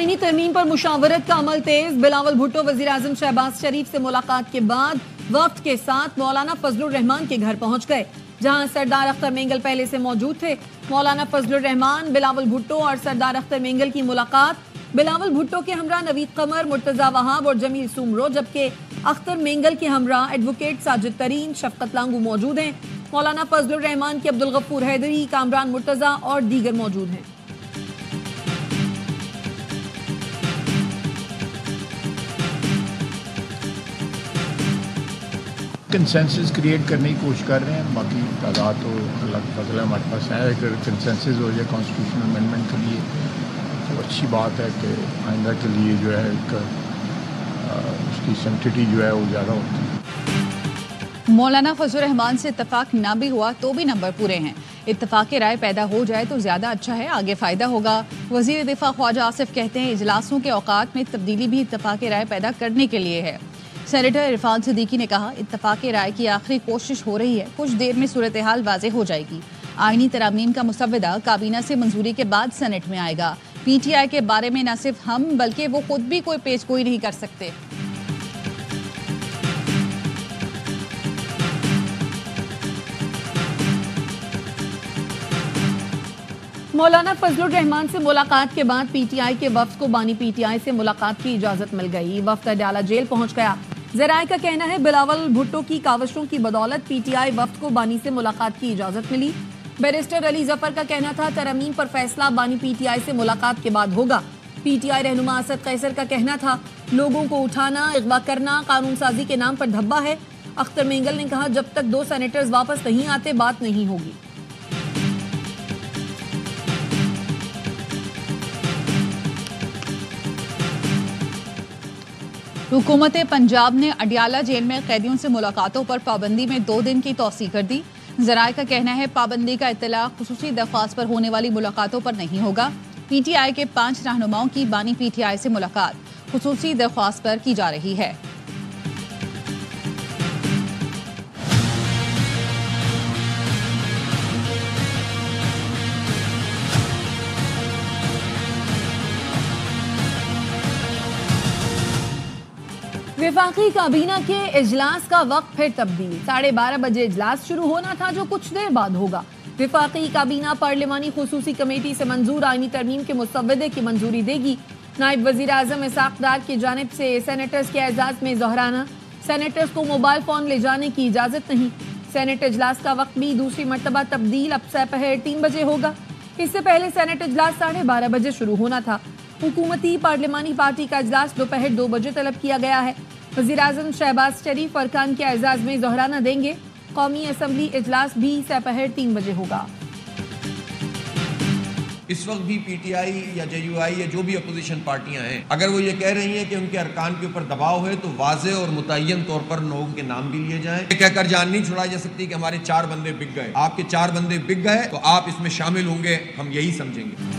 आईनी तरमीम पर मुशावरत का अमल तेज। बिलावल भुट्टो वज़ीर-ए-आज़म शहबाज शरीफ से मुलाकात के बाद वक्त के साथ मौलाना फजलुर रहमान के घर पहुंच गए, जहां सरदार अख्तर मेंगल पहले से मौजूद थे। मौलाना फजलुर रहमान, बिलावल भुट्टो और सरदार अख्तर मेंगल की मुलाकात। बिलावल भुट्टो के हमरा नवीद कमर, मुर्तजा वहाब और जमील सुमरो, जबकि अख्तर मेंगल के हमरा एडवोकेट साजिद तरीन, शफकत लांगू मौजूद हैं। मौलाना फजलुर रहमान के अब्दुल गफूर हैदरी, कामरान मुर्तजा और दीगर मौजूद हैं। कंसेंसस क्रिएट करने की कोशिश कर रहे हैं। बाकी तादाद तो अल्लाह का फजल है, हमारे पास है। अगर कंसेंसस हो जाए कॉन्स्टिट्यूशनल अमेंडमेंट के लिए तो अच्छी बात है कि आइंदा के लिए जो है एक उसकी सेंटिटी जो है वो ज़्यादा होती है। मौलाना फजलुर रहमान से इत्तफाक ना भी हुआ तो भी नंबर पूरे हैं। इत्तफाक राय पैदा हो जाए तो ज़्यादा अच्छा है, आगे फ़ायदा होगा। वज़ीर दिफा ख्वाजा आसिफ कहते हैं इजलासों के औकात में तब्दीली भी इत्तफाक राय पैदा करने के लिए है। सेनेटर इरफान सिद्दीकी ने कहा इत्तफाक राय की आखिरी कोशिश हो रही है, कुछ देर में सूरत हाल वाज़े हो जाएगी। आईनी तरामीम का मुसव्वदा काबीना से मंजूरी के बाद सेनेट में आएगा। PTI के बारे में न सिर्फ हम बल्कि वो खुद भी कोई पेश गोई नहीं कर सकते। मौलाना फजलुर रहमान से मुलाकात के बाद PTI के वफ्द को बानी PTI से मुलाकात की इजाजत मिल गई। वफ्द अडयाला जेल पहुंच गया। ज़राए का कहना है बिलावल भुट्टो की कावशों की बदौलत PTI वफ्द को बानी से मुलाकात की इजाजत मिली। बैरिस्टर अली जफर का कहना था तरमीम पर फैसला बानी PTI से मुलाकात के बाद होगा। PTI रहनुमा असद कैसर का कहना था लोगों को उठाना, अगवा करना कानून साजी के नाम पर धब्बा है। अख्तर मेंगल ने कहा जब तक 2 सेनेटर्स वापस नहीं आते बात नहीं होगी। हुकूमत पंजाब ने अडयाला जेल में कैदियों से मुलाकातों पर पाबंदी में 2 दिन की तौसीह कर दी। ज़राए का कहना है पाबंदी का इत्तलाक खुसूसी दरख्वास्त पर होने वाली मुलाकातों पर नहीं होगा। PTI के 5 रहनुमाओं की बानी PTI से मुलाकात खुसूसी दरख्वास्त पर की जा रही है। वफाकी काबीना के इजलास का वक्त फिर तब्दील। 12:30 बजे इजलास शुरू होना था जो कुछ देर बाद होगा। वफाकी काबीना पार्लिमानी खुसूसी कमेटी से मंजूर आईनी तरमीम के मुसव्वदे की मंजूरी देगी। नायब वजीर आजम इसाक डार की जानिब से सेनेटर्स के एजाज में जोहराना। सेनेटर्स को मोबाइल फोन ले जाने की इजाजत नहीं। सेनेट इजलास का वक्त भी दूसरी मरतबा तब्दील, अब दोपहर 3 बजे होगा। इससे पहले सेनेट इजलास 12:30 बजे शुरू होना था। हुकूमती पार्लिमानी पार्टी का इजलास दोपहर 2 बजे तलब किया गया है। वज़ीर-ए-आज़म शहबाज शरीफ अरकान के एजाज में जोहराना देंगे। कौमी असम्बली इजलास भी दोपहर 3 बजे होगा। इस वक्त भी PTI या JUI या जो भी अपोजिशन पार्टियां हैं, अगर वो ये कह रही हैं कि उनके अरकान के ऊपर दबाव है तो वाज़े और मुतय्यन तौर पर लोगों के नाम भी लिए जाएं। ये कहकर जान नहीं छुड़ाई जा सकती कि हमारे 4 बंदे बिक गए। आपके 4 बंदे बिक गए तो आप इसमें शामिल होंगे, हम यही समझेंगे।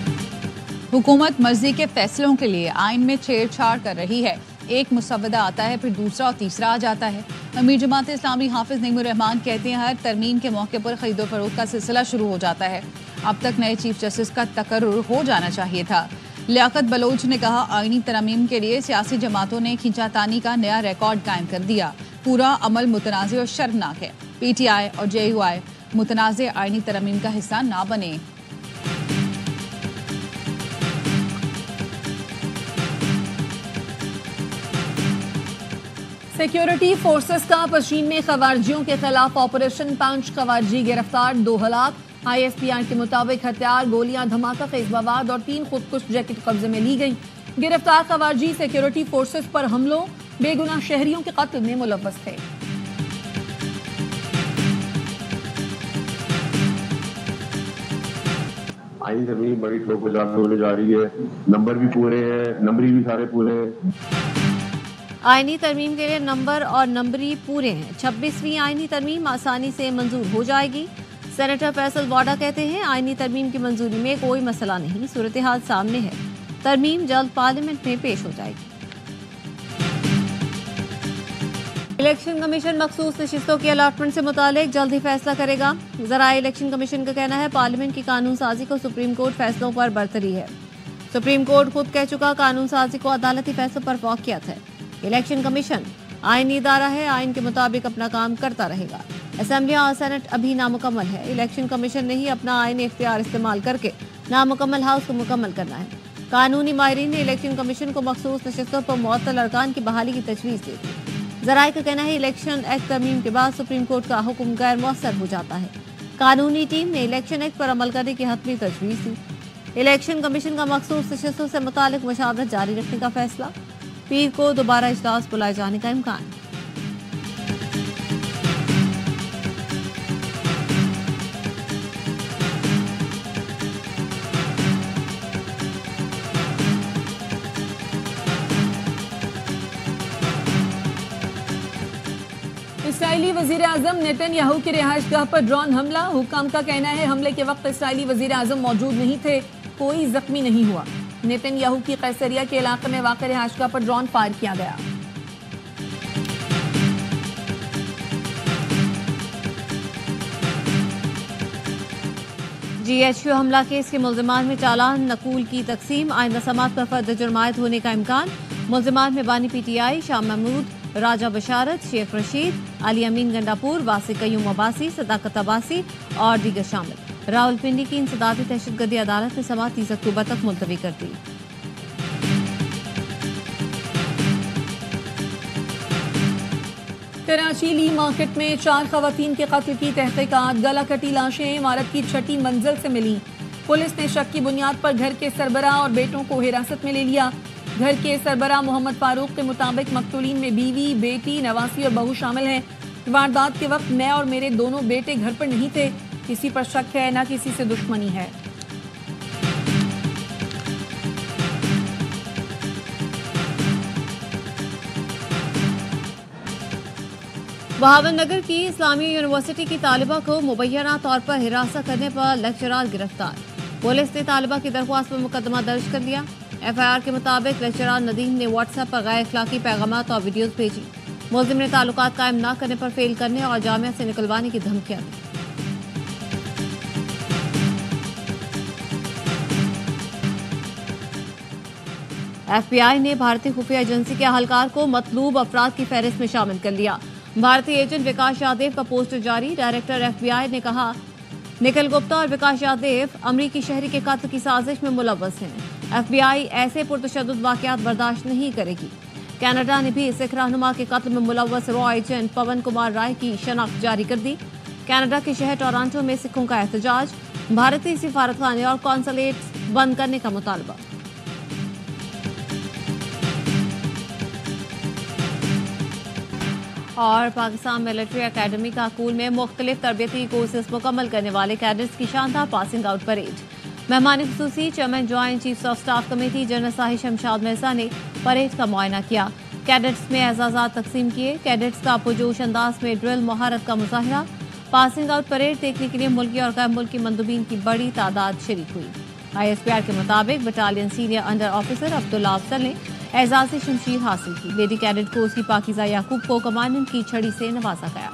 हुकूमत मर्जी के फैसलों के लिए आइन में छेड़छाड़ कर रही है। एक मुसव्वदा आता है, फिर दूसरा और तीसरा आ जाता है। अमीर जमात इस्लामी हाफिज नईमुर रहमान कहते हैं हर तरमीम के मौके पर खरीदो फरोख्त का सिलसिला शुरू हो जाता है। अब तक नए चीफ जस्टिस का तकर्रुर हो जाना चाहिए था। लियाकत बलोच ने कहा आईनी तरमीम के लिए सियासी जमातों ने खींचातानी का नया रिकॉर्ड कायम कर दिया। पूरा अमल मुतनाज़ और शर्मनाक है। PTI और JUI मुतनाज़ आईनी तरमीम का हिस्सा ना बने। सिक्योरिटी फोर्सेस का पश्चिम में खवारजियों के खिलाफ ऑपरेशन। 5 खवारजी गिरफ्तार, 2 हलाक। ISPR के मुताबिक हथियार, गोलियां, धमाका खेज मवाद और 3 खुदकुश जैकेट कब्जे में ली गई। गिरफ्तार खवारजी सिक्योरिटी फोर्सेस पर हमलों, बेगुनाह शहरियों के कत्ल में मुलव्वस थे। आईनी तरमीम बड़ी ठोकर होने जा रही है। नंबर भी पूरे हैं, नंबरी भी सारे पूरे हैं। आईनी तरमीम के लिए नंबर और नंबरी पूरे हैं। 26वीं आईनी तरमीम आसानी से मंजूर हो जाएगी। सेनेटर फैसल वाडा कहते हैं आईनी तरमीम की मंजूरी में कोई मसला नहीं, सूरत हाल सामने है। तरमीम जल्द पार्लियामेंट में पेश हो जाएगी। इलेक्शन कमीशन मखसूस नशिस्तों की अलाटमेंट से मुतालिक जल्द ही फैसला करेगा। ज़राए इलेक्शन कमीशन का कहना है पार्लियामेंट की कानून साजी को सुप्रीम कोर्ट फैसलों पर बरतरी है। सुप्रीम कोर्ट खुद कह चुका कानून साजी को अदालती फैसलों पर फौकियत है। इलेक्शन कमीशन आईनी इदारा है, आइन के मुताबिक अपना काम करता रहेगा। असेंबली और सेनेट अभी नामुकम्मल है। इलेक्शन कमीशन ने ही अपना आईनी इख्तियार इस्तेमाल करके नामुकम्मल हाउस को मुकम्मल करना है। कानूनी माहिरीन ने इलेक्शन कमीशन को मखसूस नशिस्तों पर मुअत्तल अरकान की बहाली की तजवीज़ दी थी। जराये का कहना है इलेक्शन एक्ट तरमीम के बाद सुप्रीम कोर्ट का हुक्म गैर मुअस्सर हो जाता है। कानूनी टीम ने इलेक्शन एक्ट पर अमल करने की हतमी तजवीज़ दी। इलेक्शन कमीशन का मखसूस नशिस्तों से मुतालिक मशावरत जारी रखने का फैसला। पीर को दोबारा इजलास बुलाए जाने का इम्कान। इसराइली वजीर आजम नेतन्याहू की रिहाइशगाह पर ड्रोन हमला। हुकाम का कहना है हमले के वक्त इसराइली वजीर आजम मौजूद नहीं थे, कोई जख्मी नहीं हुआ। नेतन्याहू की कैसरिया के इलाके में वाक़ रिहाइशगाह पर ड्रोन फायर किया गया। GHQ हमला केस के मुल्जिमान में चालान नकूल की तकसीम। आइंदा समात पर फर्द जुर्मायत होने का इम्कान। मुल्जिमान में बानी PTI, शाह महमूद, राजा बशारत, शेख रशीद, अली अमीन गंडापुर, वासी कयूम अब्बासी, सदाकत अब्बासी और दीगर शामिल। रावलपिंडी की इंसदादी दहशतगर्दी अदालत ने समात 30 अक्टूबर तक मुलतवी कर दी। कराची ली मार्केट में 4 खवातीन के कत्ल की तहकीकात। गला कटी लाशें इमारत की 6ठी मंजिल से मिली। पुलिस ने शक की बुनियाद पर घर के सरबराह और बेटों को हिरासत में ले लिया। घर के सरबराह मोहम्मद फारूक के मुताबिक मकतूलीन में बीवी, बेटी, नवासी और बहू शामिल हैं। वारदात के वक्त मैं और मेरे दोनों बेटे घर पर नहीं थे। किसी पर शक है, न किसी से दुश्मनी है। बहावन नगर की इस्लामी यूनिवर्सिटी की तालिबा को मुबैना तौर पर हिरासत करने पर लेक्चरार गिरफ्तार। पुलिस ने तालिबा की दरख्वास्त पर मुकदमा दर्ज कर लिया। FIR के मुताबिक लेक्चरार नदीम ने व्हाट्सएप पर गैर अखलाकी पैगामात और वीडियोज भेजी। मुल्जिम ने ताल्लुकात कायम न करने पर फेल करने और जामिया से निकलवाने की धमकियां दी। FBI ने भारतीय खुफिया एजेंसी के अहलकार को मतलूब अफराद की फहरिस्त में शामिल कर लिया। भारतीय एजेंट विकास यादव का पोस्टर जारी। डायरेक्टर FBI ने कहा निखिल गुप्ता और विकास यादव अमरीकी शहरी के कत्ल की साजिश में मुलव्वस हैं। FBI ऐसे पुरतशद्दुद वाक़यात बर्दाश्त नहीं करेगी। कनाडा ने भी सिख रहनुमा के कत्ल में मुलव्वस रॉ एजेंट पवन कुमार राय की शनाख्त जारी कर दी। कनाडा के शहर टोरंटो में सिखों का एहतजाज। भारतीय सिफारतखाने और कॉन्सुलेट बंद करने का मुतालबा। और पाकिस्तान मिलिट्री अकेडमी काकूल में मुख्तलिफ तरबियती कोर्सेज मुकम्मल करने वाले कैडेट्स की शानदार पासिंग आउट परेड। मेहमान खुसूसी chairman joint chiefs of staff committee general साहिब शमशाद मिर्जा ने परेड का मुआयना किया। कैडेट्स में एजाज़ात तकसीम किए। कैडेट्स का पुरजोश अंदाज में ड्रिल महारत का मुजाहरा। पासिंग आउट परेड देखने के लिए मुल्की और गैर मुल्की मंदूबीन की बड़ी तादाद शरीक हुई। ISPR के मुताबिक battalion senior under officer Abdullah Afzal ने एजाज़ी शमशीर हासिल की। लेडी कैडेट कोर्स की पाकिज़ा याकूब को कमांडेंट की छड़ी से नवाजा गया।